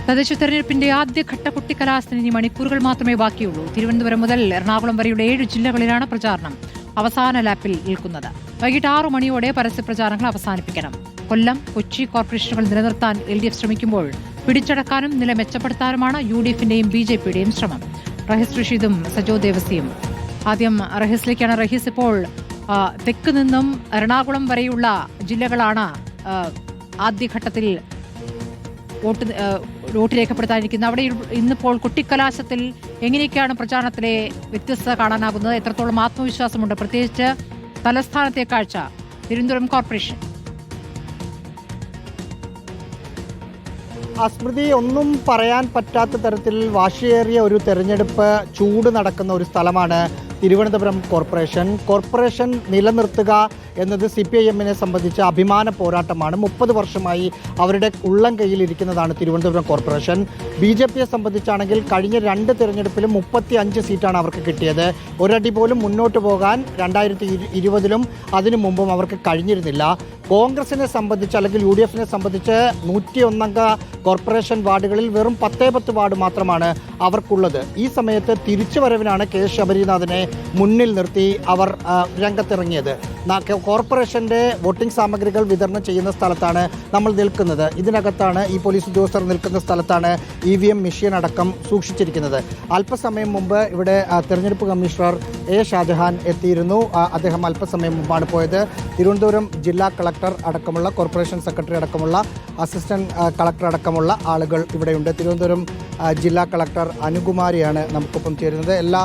തദ്ദേശ തെരഞ്ഞെടുപ്പിന്റെ ആദ്യഘട്ട കൊട്ടിക്കലാശത്തിന് ഇനി മണിക്കൂറുകൾ മാത്രമേ ബാക്കിയുള്ളൂ. തിരുവനന്തപുരം മുതൽ എറണാകുളം വരെയുള്ള 7 ജില്ലകളിലാണ് പ്രചാരണം അവസാന ലാപ്പിൽ നിൽക്കുന്നത്. വൈകിട്ട് 6 മണിയോടെ പരസ്യപ്രചാരണങ്ങൾ അവസാനിപ്പിക്കണം. കൊല്ലം, കൊച്ചി കോർപ്പറേഷനുകൾ നിലനിർത്താൻ LDF ശ്രമിക്കുമ്പോൾ പിടിച്ചടക്കാനും നില മെച്ചപ്പെടുത്താനുമാണ് UDFന്റെയും BJPയുടെയും ശ്രമം. റഹീസ് റഷീദും സജോ ദേവസിയും. ആദ്യം റഹീസിലേക്കാണ്. റഹീസ്, ഇപ്പോൾ തെക്ക് നിന്നും എറണാകുളം വരെയുള്ള ജില്ലകളാണ് ആദ്യഘട്ടത്തിൽ വോട്ട് രേഖപ്പെടുത്താനിരിക്കുന്നത്. അവിടെ ഇന്നിപ്പോൾ കൊട്ടിക്കലാശത്തിൽ എങ്ങനെയൊക്കെയാണ് പ്രചാരണത്തിലെ വ്യത്യസ്തത കാണാനാകുന്നത്? എത്രത്തോളം ആത്മവിശ്വാസമുണ്ട്, പ്രത്യേകിച്ച് തലസ്ഥാനത്തെ കാഴ്ച തിരുവനന്തപുരം കോർപ്പറേഷൻ? സ്മൃതി, ഒന്നും പറയാൻ പറ്റാത്ത തരത്തിൽ വാശിയേറിയ ഒരു തെരഞ്ഞെടുപ്പ് ചൂട് നടക്കുന്ന ഒരു സ്ഥലമാണ് തിരുവനന്തപുരം കോർപ്പറേഷൻ നിലനിർത്തുക എന്നത് CPIMനെ സംബന്ധിച്ച അഭിമാന പോരാട്ടമാണ്. 30 വർഷമായി അവരുടെ ഉള്ളം കയ്യിലിരിക്കുന്നതാണ് തിരുവനന്തപുരം കോർപ്പറേഷൻ. BJPയെ സംബന്ധിച്ചാണെങ്കിൽ കഴിഞ്ഞ 2 തെരഞ്ഞെടുപ്പിലും 35 സീറ്റാണ് അവർക്ക് കിട്ടിയത്. ഒരടി പോലും മുന്നോട്ട് പോകാൻ 2020-ലും അതിനു മുമ്പും അവർക്ക് കഴിഞ്ഞിരുന്നില്ല. കോൺഗ്രസിനെ സംബന്ധിച്ച് അല്ലെങ്കിൽ UDFനെ സംബന്ധിച്ച് 101 അംഗ കോർപ്പറേഷൻ വാർഡുകളിൽ വെറും 10 വാർഡ് മാത്രമാണ് അവർക്കുള്ളത്. ഈ സമയത്ത് തിരിച്ചുവരവിനാണ് K ശബരിനാഥനെ മുന്നിൽ നിർത്തി അവർ രംഗത്തിറങ്ങിയത്. കോർപ്പറേഷന്റെ വോട്ടിംഗ് സാമഗ്രികൾ വിതരണം ചെയ്യുന്ന സ്ഥലത്താണ് നമ്മൾ നിൽക്കുന്നത്. ഇതിനകത്താണ്, ഈ പോലീസ് ഉദ്യോഗസ്ഥർ നിൽക്കുന്ന സ്ഥലത്താണ് EVM മെഷീൻ അടക്കം സൂക്ഷിച്ചിരിക്കുന്നത്. അല്പസമയം മുമ്പ് ഇവിടെ തെരഞ്ഞെടുപ്പ് കമ്മീഷണർ A ഷാജഹാൻ എത്തിയിരുന്നു. അദ്ദേഹം അല്പസമയം മുമ്പാണ് പോയത്. തിരുവനന്തപുരം ജില്ലാ കളക്ടർ അടക്കമുള്ള, കോർപ്പറേഷൻ സെക്രട്ടറി അടക്കമുള്ള, അസിസ്റ്റന്റ് കളക്ടർ അടക്കമുള്ള ആളുകൾ ഇവിടെയുണ്ട്. തിരുവനന്തപുരം ജില്ലാ കളക്ടർ അനുകുമാരിയാണ് നമുക്കൊപ്പം ചേരുന്നത്. എല്ലാ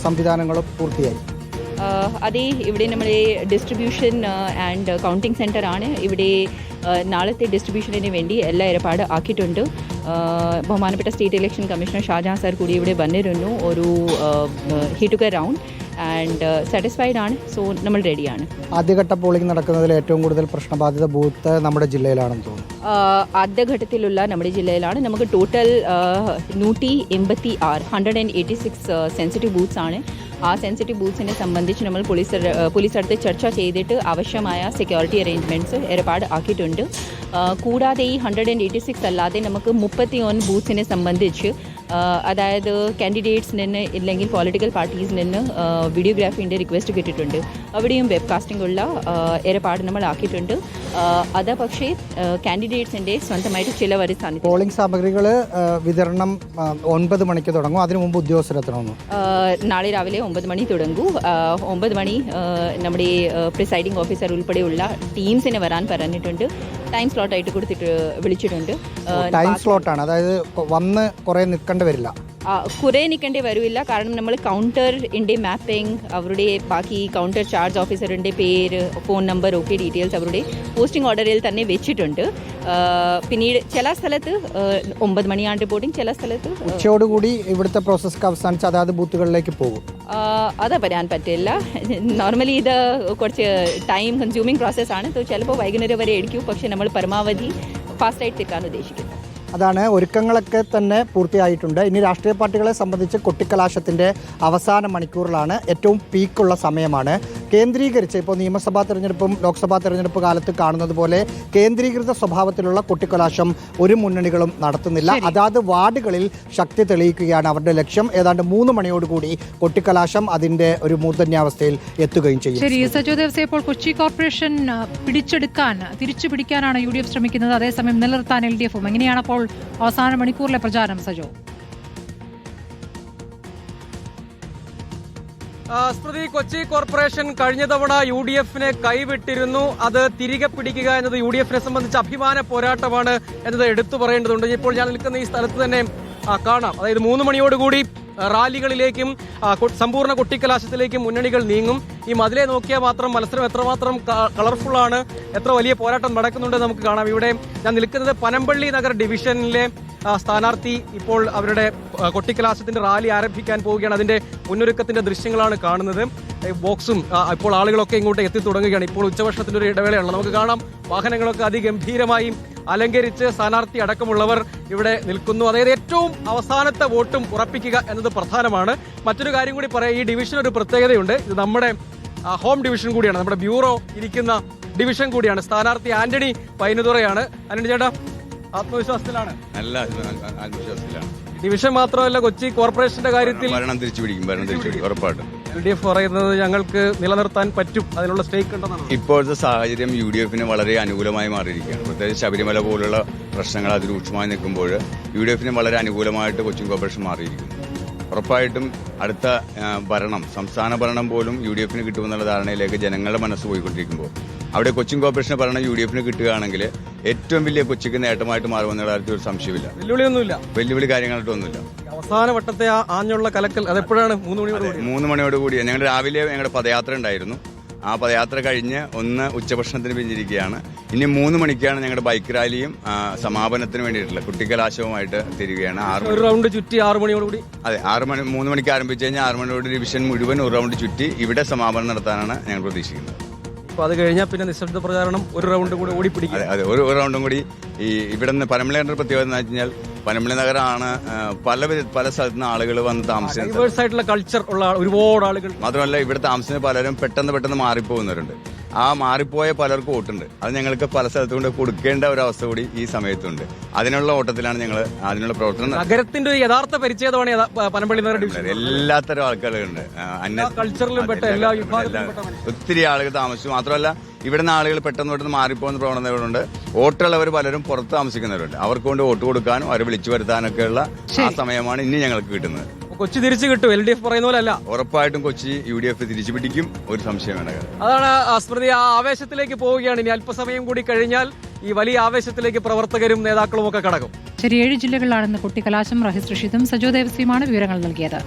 സംവിധാനങ്ങളും പൂർത്തിയായി. അതെ, ഇവിടെ നമ്മുടെ ഡിസ്ട്രിബ്യൂഷൻ ആൻഡ് കൗണ്ടിംഗ് സെൻറ്റർ ആണ്. ഇവിടെ നാളത്തെ ഡിസ്ട്രിബ്യൂഷന് വേണ്ടി എല്ലാ ഏർപ്പാട് ആക്കിയിട്ടുണ്ട്. ബഹുമാനപ്പെട്ട state election commissioner Shajahan sir കൂടി ഇവിടെ വന്നിരുന്നു. ഒരു he took a round and satisfied ആണ്. സോ നമ്മൾ റെഡിയാണ്. ആദ്യഘട്ട പോളിംഗ് നടക്കുന്നതിൽ ഏറ്റവും കൂടുതൽ പ്രശ്നബാധിത ബൂത്ത് നമ്മുടെ ജില്ലയിലാണെന്ന് തോന്നുന്നു. ആദ്യഘട്ടത്തിലുള്ള നമ്മുടെ ജില്ലയിലാണ്. നമുക്ക് ടോട്ടൽ 186 സെൻസിറ്റീവ് ബൂത്ത്സ് ആണ്. ആ സെൻസിറ്റീവ് ബൂത്ത്സിനെ സംബന്ധിച്ച് നമ്മൾ പോലീസ് അടുത്ത് ചർച്ച ചെയ്തിട്ട് ആവശ്യമായ സെക്യൂരിറ്റി അറേഞ്ച്മെൻറ്റ്സ് ഏർപ്പാട് ആക്കിയിട്ടുണ്ട്. കൂടാതെ ഈ 186 അല്ലാതെ നമുക്ക് 31 ബൂത്ത്സിനെ സംബന്ധിച്ച്, അതായത് കാൻഡിഡേറ്റ്സിൽ നിന്ന് ഇല്ലെങ്കിൽ പൊളിറ്റിക്കൽ പാർട്ടീസിൽ നിന്ന് വീഡിയോഗ്രാഫിൻ്റെ റിക്വസ്റ്റ് കിട്ടിയിട്ടുണ്ട്. അവിടെയും വെബ് കാസ്റ്റിംഗുള്ള ഏർപ്പാട് നമ്മൾ ആക്കിയിട്ടുണ്ട്. അത് പക്ഷേ കാൻഡിഡേറ്റ്സിൻ്റെ സ്വന്തമായിട്ട് ചിലവർ സാന്നിധ്യം. പോളിംഗ് സാമഗ്രികൾ വിതരണം 9 മണിക്ക് തുടങ്ങും. അതിനു മുമ്പ് ഉദ്യോഗസ്ഥരെത്തണമെന്ന് നാളെ രാവിലെ 9 മണി തുടങ്ങൂ. 9 മണി നമ്മുടെ പ്രിസൈഡിംഗ് ഓഫീസർ ഉൾപ്പെടെയുള്ള ടീംസിനെ വരാൻ പറഞ്ഞിട്ടുണ്ട്. ടൈം സ്ലോട്ട് ആയിട്ട് കൊടുത്തിട്ട് വിളിച്ചിട്ടുണ്ട്. ടൈം സ്ലോട്ടാണ്, അതായത് വന്ന് കുറേ നിൽക്കേണ്ടി വരില്ല. കുറേ നിൽക്കേണ്ടി വരില്ല. കാരണം നമ്മൾ കൗണ്ടറിൻ്റെ മാപ്പിംഗ്, അവരുടെ ബാക്കി കൗണ്ടർ ചാർജ് ഓഫീസറിൻ്റെ പേര്, ഫോൺ നമ്പർ, ഒക്കെ ഡീറ്റെയിൽസ് അവരുടെ പോസ്റ്റിംഗ് ഓർഡറിൽ തന്നെ വെച്ചിട്ടുണ്ട്. പിന്നീട് ചില സ്ഥലത്ത് 9 മണിയാണ് റിപ്പോർട്ടിംഗ്, ചില സ്ഥലത്ത് ഉച്ചയോടുകൂടി ഇവിടുത്തെ പ്രോസസ് അവസാനിച്ച് അതാത് ബൂത്തുകളിലേക്ക് പോകും. അത് പറയാൻ പറ്റില്ല. നോർമലി ഇത് കുറച്ച് ടൈം കൺസ്യൂമിങ് പ്രോസസ്സാണ്. ചിലപ്പോൾ വൈകുന്നേരം വരെ എടുക്കും. പക്ഷേ നമ്മൾ പരമാവധി ഫാസ്റ്റായിട്ട് എത്തിക്കാൻ ഉദ്ദേശിക്കുന്നു. അതാണ്, ഒരുക്കങ്ങളൊക്കെ തന്നെ പൂർത്തിയായിട്ടുണ്ട്. ഇനി രാഷ്ട്രീയ പാർട്ടികളെ സംബന്ധിച്ച് കൊട്ടിക്കലാശത്തിൻ്റെ അവസാന മണിക്കൂറിലാണ്, ഏറ്റവും പീക്കുള്ള സമയമാണ്. കേന്ദ്രീകരിച്ച് ഇപ്പോൾ നിയമസഭാ തെരഞ്ഞെടുപ്പും ലോക്സഭാ തെരഞ്ഞെടുപ്പ് കാലത്ത് കാണുന്നത് പോലെ കേന്ദ്രീകൃത സ്വഭാവത്തിലുള്ള കൊട്ടിക്കലാശം ഒരു മുന്നണികളും നടത്തുന്നില്ല. അതാത് വാർഡുകളിൽ ശക്തി തെളിയിക്കുകയാണ് അവരുടെ ലക്ഷ്യം. ഏതാണ്ട് 3 മണിയോടുകൂടി കൊട്ടിക്കലാശം അതിൻ്റെ ഒരു മൂർധന്യാവസ്ഥയിൽ എത്തുകയും ചെയ്യും. ശരി സജോ ദേവസെ, ഇപ്പോൾ കൊച്ചി കോർപ്പറേഷൻ തിരിച്ചു പിടിക്കാനാണ് UDF ശ്രമിക്കുന്നത്, അതേസമയം നിലനിർത്താൻ LDFും. എങ്ങനെയാണ് അപ്പോൾ അവസാന മണിക്കൂറിലെ പ്രചാരണം സജോ? സ്മൃതി, കൊച്ചി കോർപ്പറേഷൻ കഴിഞ്ഞ തവണ UDFനെ കൈവിട്ടിരുന്നു. അത് തിരികെ പിടിക്കുക എന്നത് UDFനെ സംബന്ധിച്ച് അഭിമാന പോരാട്ടമാണ് എന്നത് എടുത്തു പറയേണ്ടതുണ്ട്. ഇപ്പോൾ ഞാൻ നിൽക്കുന്ന ഈ സ്ഥലത്ത് തന്നെ കാണാം. അതായത് 3 മണിയോടുകൂടി റാലികളിലേക്കും സമ്പൂർണ്ണ കൊട്ടിക്കലാശത്തിലേക്കും മുന്നണികൾ നീങ്ങും. ഈ മതിലെ നോക്കിയാൽ മാത്രം മത്സരം എത്രമാത്രം കളർഫുള്ളാണ്, എത്ര വലിയ പോരാട്ടം നടക്കുന്നുണ്ട് നമുക്ക് കാണാം. ഇവിടെ ഞാൻ നിൽക്കുന്നത് പനമ്പള്ളി നഗർ ഡിവിഷനിലെ സ്ഥാനാർത്ഥി ഇപ്പോൾ അവരുടെ കൊട്ടിക്കലാശത്തിന്റെ റാലി ആരംഭിക്കാൻ പോവുകയാണ്. അതിന്റെ മുന്നൊരുക്കത്തിന്റെ ദൃശ്യങ്ങളാണ് കാണുന്നത്. ബോക്സും ഇപ്പോൾ ആളുകളൊക്കെ ഇങ്ങോട്ട് എത്തി തുടങ്ങുകയാണ്. ഇപ്പോൾ ഉച്ചഭക്ഷണത്തിന്റെ ഒരു ഇടവേളയാണ്. നമുക്ക് കാണാം വാഹനങ്ങളൊക്കെ അതിഗംഭീരമായി അലങ്കരിച്ച് സ്ഥാനാർത്ഥി അടക്കമുള്ളവർ ഇവിടെ നിൽക്കുന്നു. അതായത് ഏറ്റവും അവസാനത്തെ വോട്ടും ഉറപ്പിക്കുക എന്നത് പ്രധാനമാണ്. മറ്റൊരു കാര്യം കൂടി പറയാം, ഈ ഡിവിഷൻ ഒരു പ്രത്യേകതയുണ്ട്. ഇത് നമ്മുടെ ഹോം ഡിവിഷൻ കൂടിയാണ്, നമ്മുടെ ബ്യൂറോ ഇരിക്കുന്ന ഡിവിഷൻ കൂടിയാണ്. സ്ഥാനാർത്ഥി ആന്റണി പൈനുതുറയാണ്. ആന്റണി ചേട്ടാ, ആത്മവിശ്വാസത്തിലാണ്. നല്ല ആത്മവിശ്വാസത്തിലാണ്. ഡിവിഷൻ മാത്രമല്ല, കൊച്ചി കോർപ്പറേഷന്റെ കാര്യത്തിൽ ഭരണം തിരിച്ചു പിടിക്കും ഉറപ്പായിട്ടും. LDF പറയുന്നത് ഞങ്ങൾക്ക് നിലനിർത്താൻ പറ്റും, അതിനുള്ള സ്റ്റേക്ക് ഉണ്ടെന്നാണ്. ഇപ്പോഴത്തെ സാഹചര്യം UDF വളരെ അനുകൂലമായി മാറിയിരിക്കുകയാണ്. പ്രത്യേകിച്ച് ശബരിമല പോലുള്ള പ്രശ്നങ്ങൾ അതിരൂക്ഷമായി നിൽക്കുമ്പോൾ UDF വളരെ അനുകൂലമായിട്ട് കൊച്ചിൻ കോർപ്പറേഷൻ മാറിയിരിക്കുന്നു. ഉറപ്പായിട്ടും അടുത്ത ഭരണം, സംസ്ഥാന ഭരണം പോലും UDF കിട്ടുമെന്നുള്ള ധാരണയിലേക്ക് ജനങ്ങളുടെ മനസ്സ് പോയിക്കൊണ്ടിരിക്കുമ്പോൾ അവിടെ കൊച്ചിൻ കോർപ്പറേഷന് ഭരണം UDF കിട്ടുകയാണെങ്കിൽ ഏറ്റവും വലിയ കൊച്ചിക്ക് നേട്ടമായിട്ട് മാറുമെന്നുള്ള കാര്യത്തിൽ ഒരു സംശയമില്ല. വെല്ലുവിളിയൊന്നുമില്ല, വെല്ലുവിളി കാര്യങ്ങളായിട്ടൊന്നുമില്ല. അവസാന വട്ടത്തെ ആഞ്ഞുള്ള കലക്കൽ അതെപ്പോഴാണ്? 3 മണിയോടുകൂടി ഞങ്ങൾ രാവിലെ ഞങ്ങളുടെ പദയാത്ര ഉണ്ടായിരുന്നു. ആ പദയാത്ര കഴിഞ്ഞ് ഉച്ചഭക്ഷണത്തിന് പിരിഞ്ഞിരിക്കുകയാണ്. ഇനി 3 മണിക്കാണ് ഞങ്ങളുടെ ബൈക്ക് റാലിയും സമാപനത്തിന് വേണ്ടിയിട്ടുള്ള കുട്ടിക്കലാശവുമായിട്ട് തിരികെയാണ്. ഒരു റൗണ്ട് ചുറ്റി 6 മണിയോടുകൂടി. അതെ, 3 മണിക്ക് ആരംഭിച്ചു കഴിഞ്ഞാൽ 6 മണിയോട് ഡിവിഷൻ മുഴുവൻ ഒരു റൗണ്ട് ചുറ്റി ഇവിടെ സമാപനം നടത്താനാണ് ഞങ്ങൾ പ്രതീക്ഷിക്കുന്നത്. അപ്പോൾ അത് കഴിഞ്ഞാൽ പിന്നെ നിശബ്ദ പ്രചാരണം ഒരു റൗണ്ട് കൂടി ഓടിപ്പിടിക്കും. അതെ, ഒരു റൗണ്ടും കൂടി. ഇവിടെ നിന്ന് പനമ്പള്ളി പ്രത്യേകത എന്ന് വെച്ച് കഴിഞ്ഞാൽ പനമ്പള്ളി നഗരമാണ് പല സ്ഥലത്തു നിന്ന് ആളുകൾ വന്ന് താമസിക്കുന്നത്. ഡൈവേഴ്സ് ആയിട്ടുള്ള കൾച്ചർ ഉള്ള ഒരുപാട് ആളുകൾ. മാത്രമല്ല ഇവിടെ താമസിക്കുന്ന പലരും പെട്ടെന്ന് മാറിപ്പോകുന്നവരുണ്ട്. ആ മാറിപ്പോയ പലർക്കും വോട്ടുണ്ട്. അത് ഞങ്ങൾക്ക് പല സ്ഥലത്തുകൊണ്ട് കൊടുക്കേണ്ട ഒരു അവസ്ഥ കൂടി ഈ സമയത്തുണ്ട്. അതിനുള്ള ഓട്ടത്തിലാണ് ഞങ്ങൾ അതിനുള്ള പ്രവർത്തനം. നഗരത്തിന്റെ ഒരു യഥാർത്ഥ പരിചയമാണ് പനമ്പള്ളി നഗര ഡിവിഷൻ. എല്ലാത്തരം ആൾക്കാരുണ്ട്. കൾച്ചറിലും പെട്ട എല്ലാ വിഭാഗത്തിലും ഒത്തിരി ആളുകൾ താമസിച്ചു. മാത്രമല്ല ഇവിടുന്ന് ആളുകൾ പെട്ടെന്ന് മാറിപ്പോകുന്ന പ്രവണതകളുണ്ട്. വോട്ടുള്ളവർ പലരും പുറത്ത് താമസിക്കുന്നവരുണ്ട്. അവർക്ക് കൊണ്ട് വോട്ട് കൊടുക്കാനും അവരെ വിളിച്ചു വരുത്താനൊക്കെയുള്ള ആ സമയമാണ് ഇനി ഞങ്ങൾക്ക് കിട്ടുന്നത്. കൊച്ചി തിരിച്ചു കിട്ടും, LDF പറയുന്ന പോലെ അല്ല. ഉറപ്പായിട്ടും കൊച്ചി UDF തിരിച്ചു പിടിക്കും, ഒരു സംശയം വേണ്ട. അതാണ് സ്മൃതി. ആ ആവേശത്തിലേക്ക് പോവുകയാണ്. ഇനി അല്പസമയം കൂടി കഴിഞ്ഞാൽ ഈ വലിയ ആവേശത്തിലേക്ക് പ്രവർത്തകരും നേതാക്കളും ഒക്കെ കടക്കും. ശരി, 7 ജില്ലകളിലാണെന്ന് കുട്ടിക്കലാശം. റഹിസ് റഷീദും സജോ ദേവസ്യയുമാണ് വിവരങ്ങൾ നൽകിയത്.